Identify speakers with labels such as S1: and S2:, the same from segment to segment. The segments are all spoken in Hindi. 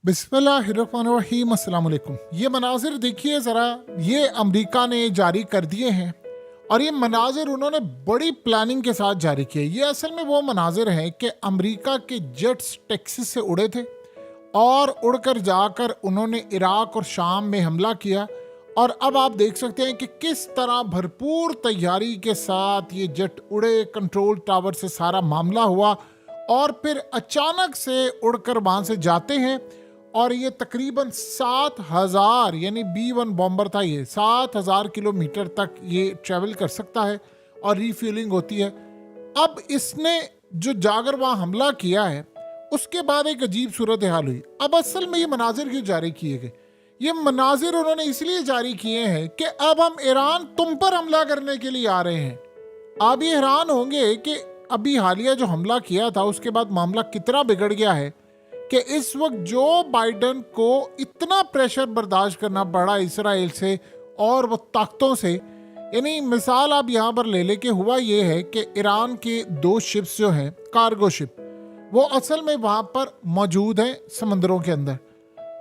S1: बिस्मिल्लाहिर्रहमानिर्रहीम, अस्सलाम वालेकुम। ये मनाजिर देखिए ज़रा, ये अमेरिका ने जारी कर दिए हैं और ये मनाजिर उन्होंने बड़ी प्लानिंग के साथ जारी किए। ये असल में वो मनाजिर हैं कि अमेरिका के जेट्स टेक्सास से उड़े थे और उड़कर जाकर उन्होंने इराक और शाम में हमला किया। और अब आप देख सकते हैं कि किस तरह भरपूर तैयारी के साथ ये जेट उड़े, कंट्रोल टावर से सारा मामला हुआ और फिर अचानक से उड़कर वहाँ से जाते हैं। और ये तकरीबन 7,000 यानी B-1 बॉम्बर था, ये 7,000 किलोमीटर तक ये ट्रैवल कर सकता है और रीफ्यूलिंग होती है। अब इसने जो जाकर वहाँ हमला किया है उसके बाद एक अजीब सूरत हाल हुई। अब असल में ये मनाजिर क्यों जारी किए गए? ये मनाजिर उन्होंने इसलिए जारी किए हैं कि अब हम ईरान तुम पर हमला करने के लिए आ रहे हैं। आप ये हैरान होंगे कि अभी हालिया जो हमला किया था उसके बाद मामला कितना बिगड़ गया है कि इस वक्त जो बाइडन को इतना प्रेशर बर्दाश्त करना पड़ा इसराइल से और वो ताकतों से। यानी मिसाल आप यहाँ पर ले ले के हुआ ये है कि ईरान के 2 शिप्स जो हैं, कार्गो शिप, वो असल में वहाँ पर मौजूद हैं समंदरों के अंदर।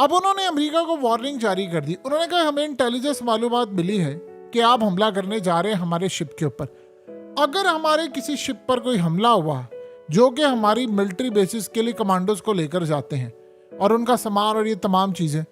S1: अब उन्होंने अमेरिका को वार्निंग जारी कर दी। उन्होंने कहा हमें इंटेलिजेंस मालूमात मिली है कि आप हमला करने जा रहे हैं हमारे शिप के ऊपर। अगर हमारे किसी शिप पर कोई हमला हुआ जो कि हमारी मिलिट्री बेसिस के लिए कमांडोज को लेकर जाते हैं और उनका सामान और ये तमाम चीज़ें,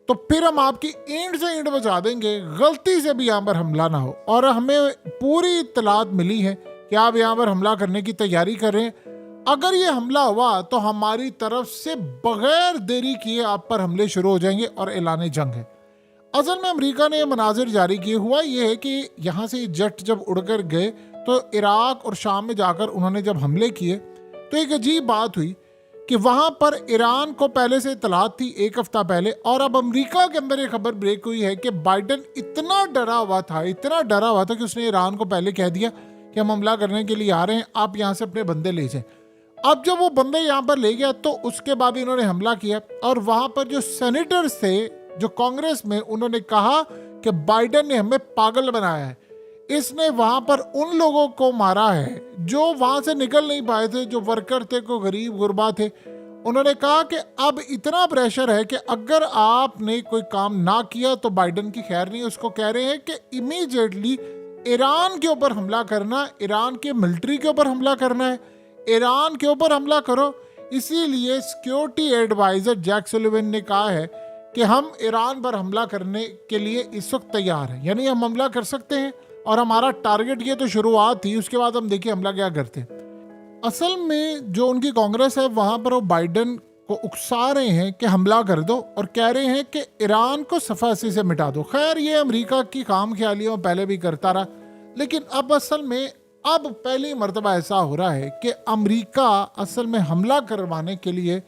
S1: तो फिर हम आपकी ईंट से ईंट बजा देंगे, गलती से भी यहाँ पर हमला ना हो। और हमें पूरी इत्तलात मिली है कि आप यहाँ पर हमला करने की तैयारी कर रहे हैं। अगर ये हमला हुआ तो हमारी तरफ से बगैर देरी किए आप पर हमले शुरू हो जाएंगे और ऐलान जंग है। असल में अमेरिका ने ये मनाजिर जारी किए। हुआ ये है कि यहाँ से जेट जब उड़कर गए तो इराक और शाम में जाकर उन्होंने जब हमले किए तो एक अजीब बात हुई कि वहाँ पर ईरान को पहले से इतलात थी 1 हफ्ता पहले। और अब अमेरिका के अंदर ये खबर ब्रेक हुई है कि बाइडन इतना डरा हुआ था कि उसने ईरान को पहले कह दिया कि हम हमला करने के लिए आ रहे हैं, आप यहाँ से अपने बंदे ले जाएं। अब जब वो बंदे यहाँ पर ले गया तो उसके बाद इन्होंने हमला किया और वहाँ पर जो सेनेटर्स थे, जो कांग्रेस में, उन्होंने कहा कि बाइडन ने हमें पागल बनाया है। इसने वहां पर उन लोगों को मारा है जो वहां से निकल नहीं पाए थे, जो वर्कर थे, को गरीब गुरबा थे। उन्होंने कहा कि अब इतना प्रेशर है कि अगर आपने कोई काम ना किया तो बाइडन की खैर नहीं। उसको कह रहे हैं कि इमीडिएटली ईरान के ऊपर हमला करना, ईरान के मिलिट्री के ऊपर हमला करना है, ईरान के ऊपर हमला करो। इसीलिए सिक्योरिटी एडवाइजर जैक सुलिवन ने कहा है कि हम ईरान पर हमला करने के लिए इस वक्त तैयार हैं, यानी हम हमला कर सकते हैं और हमारा टारगेट ये तो शुरुआत थी, उसके बाद हम देखिए हमला क्या करते हैं। असल में जो उनकी कांग्रेस है वहाँ पर वो बाइडन को उकसा रहे हैं कि हमला कर दो और कह रहे हैं कि ईरान को सफासी से मिटा दो। खैर ये अमेरिका की काम ख्यालियों पहले भी करता रहा, लेकिन अब असल में अब पहली मर्तबा ऐसा हो रहा है कि अमेरिका असल में हमला करवाने के लिए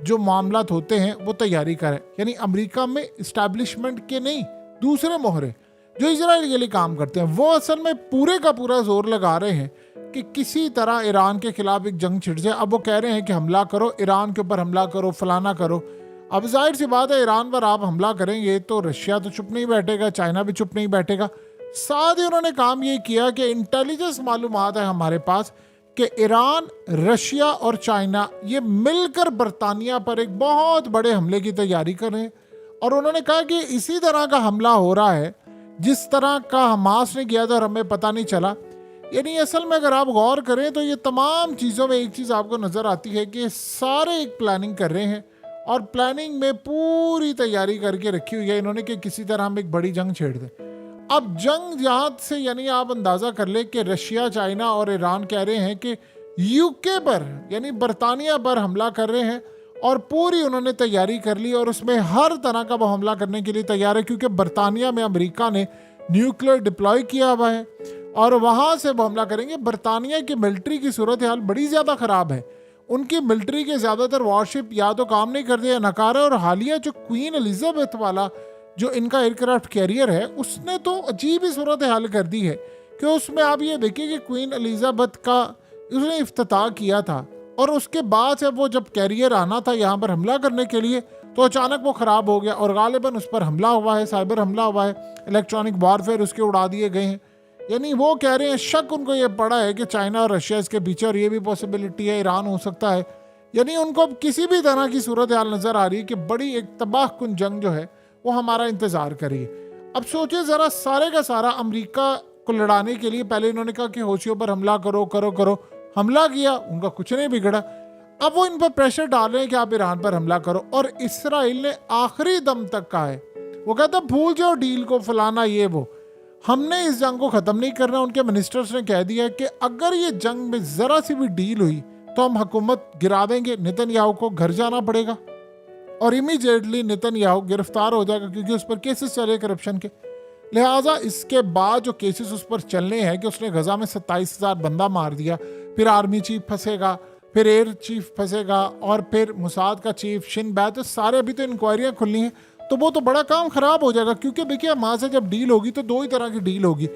S1: जो मामलात होते हैं वो तैयारी करे। यानी अमेरिका में इस्टेब्लिशमेंट के नहीं, दूसरे मोहरे जो इजराइल के लिए काम करते हैं वो असल में पूरे का पूरा जोर लगा रहे हैं कि किसी तरह ईरान के खिलाफ एक जंग छिड़ जाए। अब वो कह रहे हैं कि हमला करो, ईरान के ऊपर हमला करो, फलाना करो। अब जाहिर सी बात है, ईरान पर आप हमला करेंगे तो रशिया तो चुप नहीं बैठेगा, चाइना भी चुप नहीं बैठेगा। साथ ही उन्होंने काम ये किया कि इंटेलिजेंस मालूमात है हमारे पास कि ईरान, रशिया और चाइना ये मिलकर बरतानिया पर एक बहुत बड़े हमले की तैयारी कर रहे हैं। और उन्होंने कहा कि इसी तरह का हमला हो रहा है जिस तरह का हमास ने किया था और हमें पता नहीं चला। यानी असल में अगर आप गौर करें तो ये तमाम चीज़ों में एक चीज़ आपको नज़र आती है कि सारे एक प्लानिंग कर रहे हैं और प्लानिंग में पूरी तैयारी करके रखी हुई है इन्होंने कि किसी तरह हम एक बड़ी जंग छेड़ दें। अब जंग यहाँ से, यानी आप अंदाज़ा कर ले कि रशिया, चाइना और ईरान कह रहे हैं कि यूके पर यानी बरतानिया पर हमला कर रहे हैं और पूरी उन्होंने तैयारी कर ली और उसमें हर तरह का वो हमला करने के लिए तैयार है, क्योंकि बरतानिया में अमेरिका ने न्यूक्लियर डिप्लॉय किया हुआ है और वहाँ से वो हमला करेंगे। बरतानिया की मिलिट्री की सूरत हाल बड़ी ज़्यादा ख़राब है। उनकी मिलिट्री के ज़्यादातर वॉरशिप या तो काम नहीं करते या नकार है। और हालिया जो क्वीन एलिजाबेथ वाला जो इनका एयरक्राफ्ट कैरियर है उसने तो अजीब ही सूरत हाल कर दी है कि उसमें आप ये देखिए कि क्वीन एलिजाबेथ का उसने इफ्तिताह किया था और उसके बाद से वो जब कैरियर आना था यहाँ पर हमला करने के लिए तो अचानक वो ख़राब हो गया और गालिबन उस पर हमला हुआ है, साइबर हमला हुआ है, इलेक्ट्रॉनिक वॉरफेयर उसके उड़ा दिए गए हैं। यानी वो कह रहे हैं, शक उनको ये पड़ा है कि चाइना और रशिया इसके पीछे, और ये भी पॉसिबिलिटी है ईरान हो सकता है यानी उनको अब किसी भी तरह की सूरत हाल नजर आ रही है कि बड़ी एक तबाहकुन जंग जो है वो हमारा इंतजार करिए। अब सोचिए जरा, सारे का सारा अमेरिका को लड़ाने के लिए पहले इन्होंने कहा कि हौसियों पर हमला करो करो करो, हमला किया, उनका कुछ नहीं बिगड़ा। अब वो इन पर प्रेशर डाल रहे हैं कि आप ईरान पर हमला करो, और इसराइल ने आखिरी दम तक कहा है, वो कहता भूल जाओ डील को, फलाना ये वो, हमने इस जंग को खत्म नहीं करना। उनके मिनिस्टर्स ने कह दिया कि अगर ये जंग में जरा सी भी डील हुई तो हम हुकूमत गिरा देंगे, नेतन्याहू को घर जाना पड़ेगा और इमीडिएटली नेतन्याहू गिरफ्तार हो जाएगा क्योंकि उस पर केसेस चले करप्शन के। लिहाजा इसके बाद जो केसेस उस पर चलने हैं कि उसने गजा में 27,000 बंदा मार दिया, फिर आर्मी चीफ फंसेगा, फिर एयर चीफ फंसेगा, और फिर मुसाद का चीफ, शिन बैत, तो सारे अभी तो इंक्वायरियां खुली हैं, तो वो तो बड़ा काम खराब हो जाएगा। क्योंकि देखिए वहां से जब डील होगी तो दो ही तरह की डील होगी,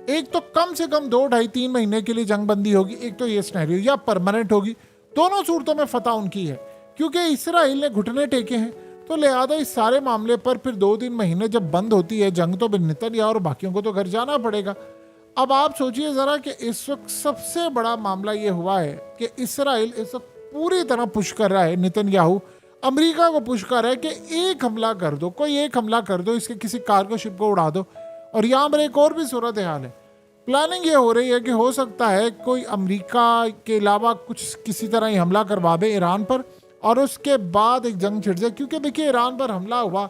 S1: एक तो कम से कम 2, 2.5, 3 महीने के लिए जंग बंदी होगी, एक तो ये सिनेरियो, या परमानेंट होगी। दोनों सूरतों में फतह उनकी है क्योंकि इसराइल ने घुटने टेके हैं। तो लिहाजा इस सारे मामले पर फिर 2-3 महीने जब बंद होती है जंग तो नेतन्याहू और बाकियों को तो घर जाना पड़ेगा। अब आप सोचिए जरा कि इस वक्त सबसे बड़ा मामला ये हुआ है कि इसराइल इस वक्त पूरी तरह पुश कर रहा है, नेतन्याहू अमेरिका को पुश कर रहा है कि एक हमला कर दो, कोई एक हमला कर दो, इसके किसी कार्गो शिप को उड़ा दो। और यहाँ पर एक और भी सूरत हाल है, प्लानिंग ये हो रही है कि हो सकता है कोई अमेरिका के अलावा कुछ किसी तरह ही हमला करवा दे ईरान पर, और उसके बाद एक जंग छिड़ जाए। क्योंकि देखिए ईरान पर हमला हुआ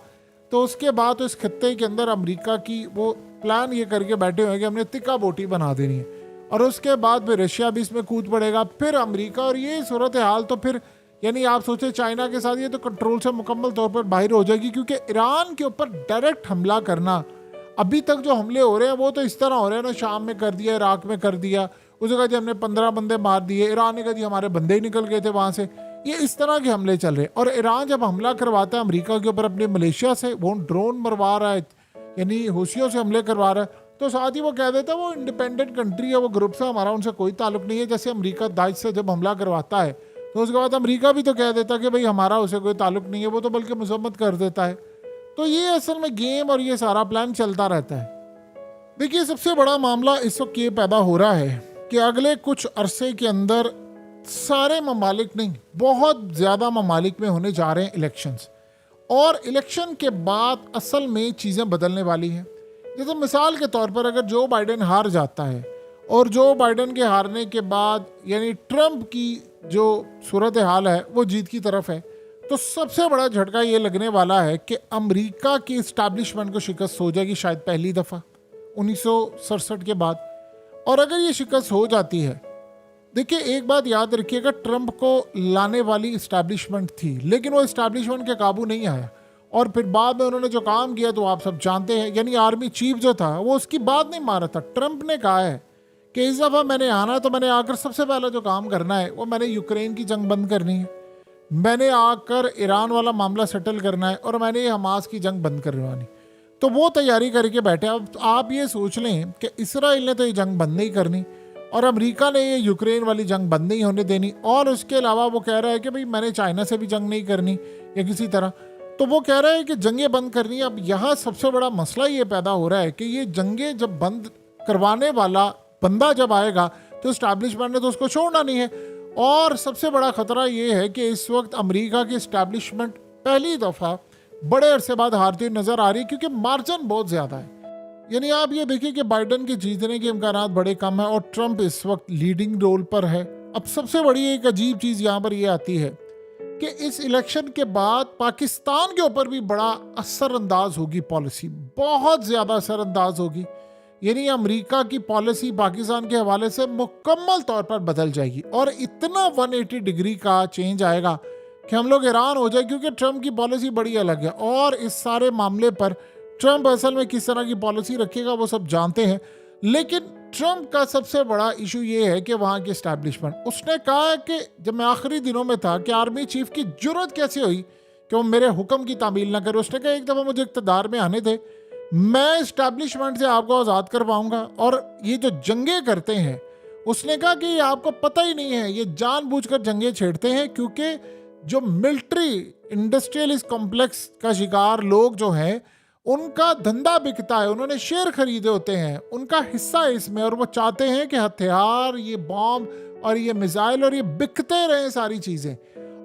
S1: तो उसके बाद तो इस खत्ते के अंदर अमेरिका की वो प्लान ये करके बैठे हुए कि हमने तिक्का बोटी बना देनी है, और उसके बाद फिर रशिया भी इसमें कूद पड़ेगा, फिर अमेरिका, और ये सूरत हाल तो फिर यानी आप सोचे चाइना के साथ ये तो कंट्रोल से मुकम्मल तौर पर बाहर हो जाएगी। क्योंकि ईरान के ऊपर डायरेक्ट हमला करना, अभी तक जो हमले हो रहे हैं वो तो इस तरह हो रहे हैं ना, शाम में कर दिया, इराक में कर दिया, उसने कहा जी हमने 15 बंदे मार दिए, ईरान ने कहा जी हमारे बंदे ही निकल गए थे वहाँ से। ये इस तरह के हमले चल रहे हैं। और ईरान जब हमला करवाता है अमेरिका के ऊपर अपने मलेशिया से, वो ड्रोन मरवा रहा है, यानी हूसियों से हमले करवा रहा है, तो साथ ही वो कह देता है वो इंडिपेंडेंट कंट्री है, वो ग्रुप से, हमारा उनसे कोई ताल्लुक नहीं है। जैसे अमेरिका दाइश से जब हमला करवाता है तो उसके बाद अमेरिका भी तो कह देता कि भाई हमारा उसे कोई ताल्लुक नहीं है, वो तो बल्कि मजम्मत कर देता है। तो ये असल में गेम और ये सारा प्लान चलता रहता है। देखिए सबसे बड़ा मामला इस वक्त ये पैदा हो रहा है कि अगले कुछ अरसे के अंदर सारे ममालिक नहीं, बहुत ज़्यादा ममालिक में होने जा रहे हैं इलेक्शंस, और इलेक्शन के बाद असल में चीज़ें बदलने वाली हैं। जैसे मिसाल के तौर पर अगर जो बाइडेन हार जाता है, और जो बाइडेन के हारने के बाद यानी ट्रंप की जो सूरत हाल है वो जीत की तरफ है, तो सबसे बड़ा झटका ये लगने वाला है कि अमेरिका की इस्टेब्लिशमेंट को शिकस्त हो जाएगी, शायद पहली दफ़ा 1967 के बाद। और अगर ये शिकस्त हो जाती है, देखिए एक बात याद रखिएगा, ट्रंप को लाने वाली इस्टेब्लिशमेंट थी, लेकिन वो इस्टेब्लिशमेंट के काबू नहीं आया, और फिर बाद में उन्होंने जो काम किया तो आप सब जानते हैं। यानी आर्मी चीफ जो था वो उसकी बात नहीं मान रहा था। ट्रंप ने कहा है कि इस दफ़ा मैंने आना तो मैंने आकर सबसे पहला जो काम करना है वो मैंने यूक्रेन की जंग बंद करनी है, मैंने आकर ईरान वाला मामला सेटल करना है, और मैंने हमास की जंग बंद करवानी। तो वो तैयारी करके बैठे। अब आप ये सोच लें कि इसराइल ने तो ये जंग बंद नहीं करनी, और अमेरिका ने ये यूक्रेन वाली जंग बंद नहीं होने देनी, और उसके अलावा वो कह रहा है कि भाई मैंने चाइना से भी जंग नहीं करनी या किसी तरह, तो वो कह रहा है कि जंगें बंद करनी है। अब यहाँ सबसे बड़ा मसला ये पैदा हो रहा है कि ये जंगें जब बंद करवाने वाला बंदा जब आएगा तो इस्टेब्लिशमेंट ने तो उसको छोड़ना नहीं है। और सबसे बड़ा खतरा ये है कि इस वक्त अमेरिका की इस्टेब्लिशमेंट पहली दफ़ा बड़े अरसे बाद हारती हुई नज़र आ रही है, क्योंकि मार्जिन बहुत ज़्यादा है। यानी आप ये देखिए कि बाइडेन के जीतने के इम्कानात बड़े कम है, और ट्रंप इस वक्त लीडिंग रोल पर है। अब सबसे बड़ी एक अजीब चीज़ यहाँ पर यह आती है कि इस इलेक्शन के बाद पाकिस्तान के ऊपर भी बड़ा असरअंदाज होगी पॉलिसी, बहुत ज़्यादा असरअंदाज होगी। यानी अमेरिका की पॉलिसी पाकिस्तान के हवाले से मुकम्मल तौर पर बदल जाएगी, और इतना 180 डिग्री का चेंज आएगा कि हम लोग हैरान हो जाए, क्योंकि ट्रंप की पॉलिसी बड़ी अलग है। और इस सारे मामले पर ट्रंप असल में किस तरह की पॉलिसी रखेगा वो सब जानते हैं, लेकिन ट्रंप का सबसे बड़ा इशू ये है कि वहाँ की एस्टैब्लिशमेंट, उसने कहा है कि जब मैं आखिरी दिनों में था कि आर्मी चीफ की जरूरत कैसे हुई कि वो मेरे हुक्म की तामील ना करे। उसने कहा एक दफ़ा मुझे इक़्तिदार में आने दे, मैं एस्टैब्लिशमेंट से आपको आज़ाद करवाऊंगा। और ये जो जंगें करते हैं, उसने कहा कि ये आपको पता ही नहीं है, ये जानबूझकर जंगें छेड़ते हैं, क्योंकि जो मिलिट्री इंडस्ट्रियलिस्ट कॉम्प्लेक्स का शिकार लोग जो हैं उनका धंधा बिकता है, उन्होंने शेयर खरीदे होते हैं, उनका हिस्सा है इसमें, और वो चाहते हैं कि हथियार, ये बॉम्ब और ये मिसाइल और ये बिकते रहें सारी चीज़ें।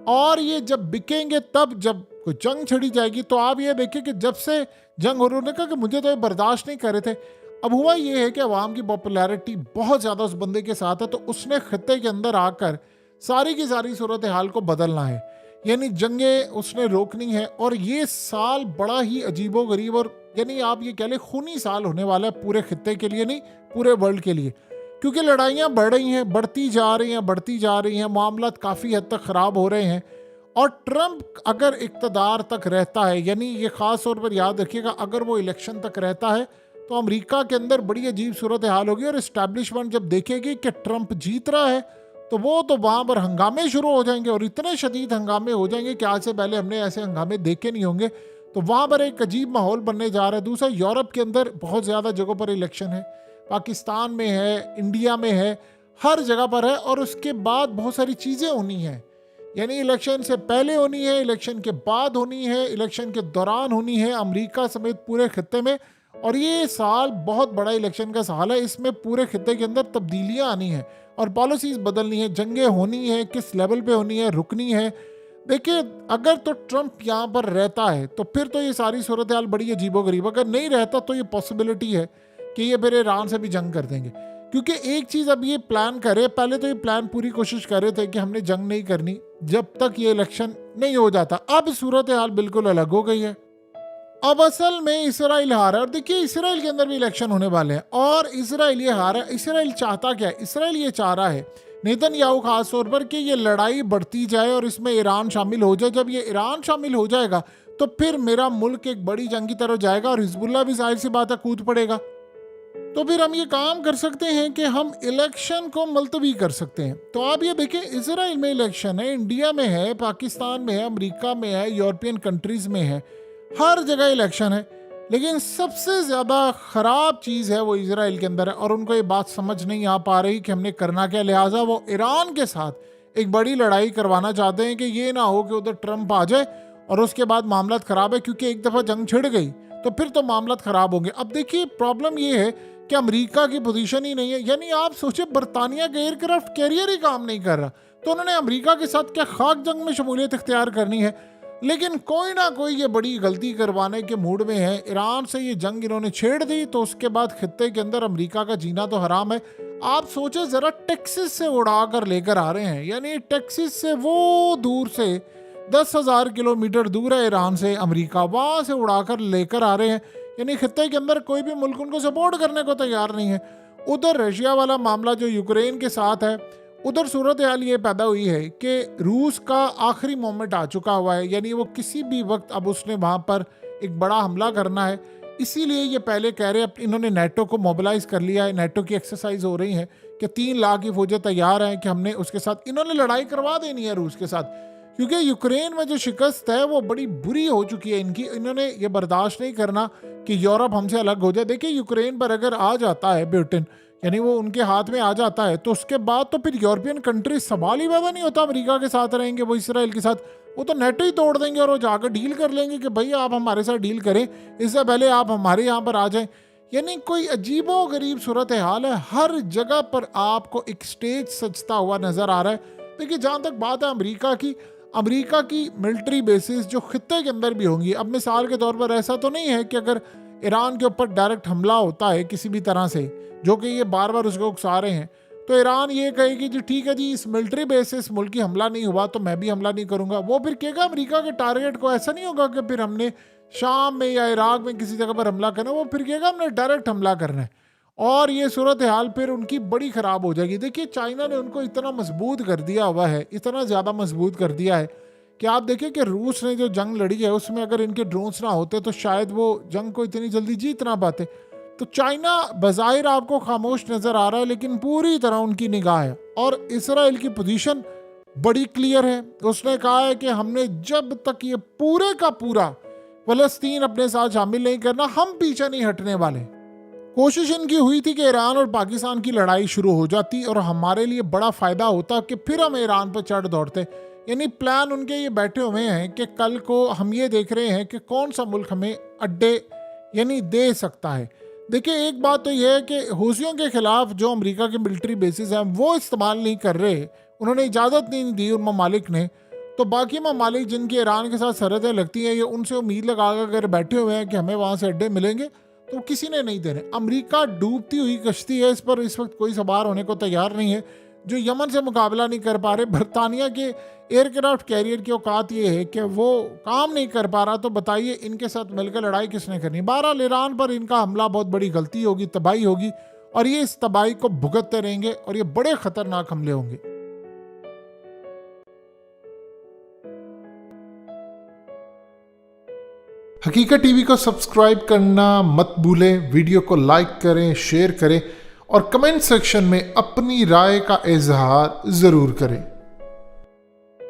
S1: और ये जब बिकेंगे तब जब कोई जंग छिड़ी जाएगी। तो आप ये देखिए कि जब से जंग हो रही, उन्होंने कहा कि मुझे तो ये बर्दाश्त नहीं कर रहे थे। अब हुआ ये है कि अवाम की पॉपुलैरिटी बहुत ज़्यादा उस बंदे के साथ है, तो उसने खत्ते के अंदर आकर सारी की सारी सूरत हाल को बदलना है, यानी जंगें उसने रोकनी है। और ये साल बड़ा ही अजीबो गरीब और यानी आप ये कह लें खूनी साल होने वाला है पूरे खत्ते के लिए, नहीं पूरे वर्ल्ड के लिए, क्योंकि लड़ाइयाँ बढ़ रही हैं, बढ़ती जा रही हैं, मामलात काफ़ी हद तक ख़राब हो रहे हैं। और ट्रंप अगर इक़्तिदार तक रहता है, यानी ये ख़ास तौर पर याद रखिएगा, अगर वो इलेक्शन तक रहता है तो अमेरिका के अंदर बड़ी अजीब सूरत हाल होगी। और इस्टेब्लिशमेंट जब देखेगी कि ट्रंप जीत रहा है तो वो तो वहाँ पर हंगामे शुरू हो जाएंगे, और इतने शदीद हंगामे हो जाएंगे कि आज से पहले हमने ऐसे हंगामे देखे नहीं होंगे। तो वहाँ पर एक अजीब माहौल बनने जा रहा है। दूसरा, यूरोप के अंदर बहुत ज़्यादा जगहों पर इलेक्शन है, पाकिस्तान में है, इंडिया में है, हर जगह पर है। और उसके बाद बहुत सारी चीज़ें होनी हैं, यानी इलेक्शन से पहले होनी है, इलेक्शन के बाद होनी है, इलेक्शन के दौरान होनी है, अमेरिका समेत पूरे खत्ते में। और ये साल बहुत बड़ा इलेक्शन का साल है, इसमें पूरे खत्ते के अंदर तब्दीलियां आनी है और पॉलिसीज़ बदलनी है, जंगें होनी है, किस लेवल पे होनी है, रुकनी है। देखिए, अगर तो ट्रंप यहाँ पर रहता है तो फिर तो ये सारी सूरत हाल बड़ी अजीबोगरीब, अगर नहीं रहता तो ये पॉसिबिलिटी है कि ये फिर ईरान से भी जंग कर देंगे। क्योंकि एक चीज़ अब ये प्लान करे, पहले तो ये प्लान पूरी कोशिश कर रहे थे कि हमने जंग नहीं करनी जब तक ये इलेक्शन नहीं हो जाता। अब सूरत हाल बिल्कुल अलग हो गई है। अब असल में इसराइल हारा, और देखिए इसराइल के अंदर भी इलेक्शन होने वाले हैं और इसराइल ये हारा। इसराइल चाहता क्या है? इसराइल ये चाह रहा है, नेतन्याहू खास तौर पर, कि ये लड़ाई बढ़ती जाए और इसमें ईरान शामिल हो जाए। जब ये ईरान शामिल हो जाएगा तो फिर मेरा मुल्क एक बड़ी जंग की तरफ जाएगा और हिजबुल्लाह भी जाहिर सी बात है कूद पड़ेगा। तो फिर हम ये काम कर सकते हैं कि हम इलेक्शन को मुलतवी कर सकते हैं। तो आप ये देखें, इसराइल में इलेक्शन है, इंडिया में है, पाकिस्तान में है, अमेरिका में है, यूरोपियन कंट्रीज़ में है, हर जगह इलेक्शन है। लेकिन सबसे ज़्यादा ख़राब चीज़ है वो इसराइल के अंदर है, और उनको ये बात समझ नहीं आ पा रही कि हमने करना क्या। लिहाजा वो ईरान के साथ एक बड़ी लड़ाई करवाना चाहते हैं कि ये ना हो कि उधर ट्रंप आ जाए और उसके बाद मामलात ख़राब है, क्योंकि एक दफ़ा जंग छिड़ गई तो फिर तो मामलात ख़राब होंगे। अब देखिए, प्रॉब्लम ये है कि अमेरिका की पोजीशन ही नहीं है। यानी आप सोचिए, बरतानिया का एयरक्राफ्ट कैरियर ही काम नहीं कर रहा, तो उन्होंने अमेरिका के साथ क्या खाक जंग में शमूलियत इख्तियार करनी है। लेकिन कोई ना कोई ये बड़ी गलती करवाने के मूड में है। ईरान से ये जंग इन्होंने छेड़ दी तो उसके बाद खित्ते के अंदर अमेरिका का जीना तो हराम है। आप सोचे ज़रा, टेक्सिस से उड़ा कर लेकर आ रहे हैं, यानी टेक्सिस से वो दूर से 10,000 किलोमीटर दूर है ईरान से अमेरिका, वहाँ से उड़ाकर लेकर आ रहे हैं। यानी खित्ते के अंदर कोई भी मुल्क उनको सपोर्ट करने को तैयार नहीं है। उधर रशिया वाला मामला जो यूक्रेन के साथ है, उधर सूरत हाल ये पैदा हुई है कि रूस का आखिरी मोमेंट आ चुका हुआ है, यानी वो किसी भी वक्त अब उसने वहाँ पर एक बड़ा हमला करना है। इसीलिए ये पहले कह रहे हैं, इन्होंने नेटो को मोबिलाइज कर लिया है, नेटो की एक्सरसाइज हो रही है कि 3 लाख की फौजें तैयार हैं कि हमने उसके साथ, इन्होंने लड़ाई करवा देनी है रूस के साथ, क्योंकि यूक्रेन में जो शिकस्त है वो बड़ी बुरी हो चुकी है इनकी। इन्होंने ये बर्दाश्त नहीं करना कि यूरोप हमसे अलग हो जाए। देखिए, यूक्रेन पर अगर आ जाता है ब्रिटेन, यानी वो उनके हाथ में आ जाता है, तो उसके बाद तो फिर यूरोपियन कंट्री सवाल ही पैदा नहीं होता अमेरिका के साथ रहेंगे वो इसराइल के साथ। वो तो नेटो ही तोड़ देंगे और वो जाकर डील कर लेंगे कि भाई आप हमारे साथ डील करें, इससे पहले आप हमारे यहाँ पर आ जाएं। यानी कोई अजीबो गरीब सूरत हाल है, हर जगह पर आपको एक स्टेज सजता हुआ नजर आ रहा है। देखिए, जहाँ तक बात है अमेरिका की मिलिट्री बेसिस जो खित्ते के अंदर भी होंगी। अब मिसाल के तौर पर ऐसा तो नहीं है कि अगर ईरान के ऊपर डायरेक्ट हमला होता है किसी भी तरह से, जो कि ये बार बार उसको उकसा रहे हैं, तो ईरान ये कहेगी जी ठीक है जी, इस मिलिट्री बेसिस मुल्क की हमला नहीं हुआ तो मैं भी हमला नहीं करूंगा। वो फिर कहेगा अमेरिका के टारगेट को, ऐसा नहीं होगा कि फिर हमने शाम में या इराक में किसी जगह पर हमला करना, वो फिर कहेगा हमने डायरेक्ट हमला करना है, और ये सूरत हाल फिर उनकी बड़ी ख़राब हो जाएगी। देखिए, चाइना ने उनको इतना मजबूत कर दिया हुआ है, इतना ज़्यादा मजबूत कर दिया है कि आप देखिए कि रूस ने जो जंग लड़ी है उसमें अगर इनके ड्रोन्स ना होते तो शायद वो जंग को इतनी जल्दी जीत ना पाते। तो चाइना बज़ाहिर आपको खामोश नज़र आ रहा है, लेकिन पूरी तरह उनकी निगाह है। और इसराइल की पोजीशन बड़ी क्लियर है। उसने कहा है कि हमने जब तक ये पूरे का पूरा फ़लस्तीन अपने साथ शामिल नहीं करना, हम पीछे नहीं हटने वाले। कोशिश इनकी हुई थी कि ईरान और पाकिस्तान की लड़ाई शुरू हो जाती और हमारे लिए बड़ा फ़ायदा होता कि फिर हम ईरान पर चढ़ दौड़ते। यानी प्लान उनके ये बैठे हुए हैं कि कल को हम ये देख रहे हैं कि कौन सा मुल्क हमें अड्डे यानी दे सकता है। देखिए, एक बात तो यह है कि हूसियों के खिलाफ जो अमेरिका के मिलिट्री बेसिस हैं वो इस्तेमाल नहीं कर रहे, उन्होंने इजाज़त नहीं दी उन ममालिक ने, तो बाकी ममालिक जिनकी ईरान के साथ सरहदें लगती हैं, ये उनसे उम्मीद लगा कर बैठे हुए हैं कि हमें वहाँ से अड्डे मिलेंगे, तो किसी ने नहीं देने। अमेरिका डूबती हुई कश्ती है, इस पर इस वक्त कोई सवार होने को तैयार नहीं है। जो यमन से मुकाबला नहीं कर पा रहे, बरतानिया के एयरक्राफ्ट कैरियर की औकात ये है कि वो काम नहीं कर पा रहा, तो बताइए इनके साथ मिलकर लड़ाई किसने करनी। बहरहाल ईरान पर इनका हमला बहुत बड़ी गलती होगी, तबाही होगी, और ये इस तबाही को भुगतते रहेंगे और ये बड़े खतरनाक हमले होंगे। हकीकत टीवी को सब्सक्राइब करना मत भूलें, वीडियो को लाइक करें, शेयर करें और कमेंट सेक्शन में अपनी राय का इजहार ज़रूर करें।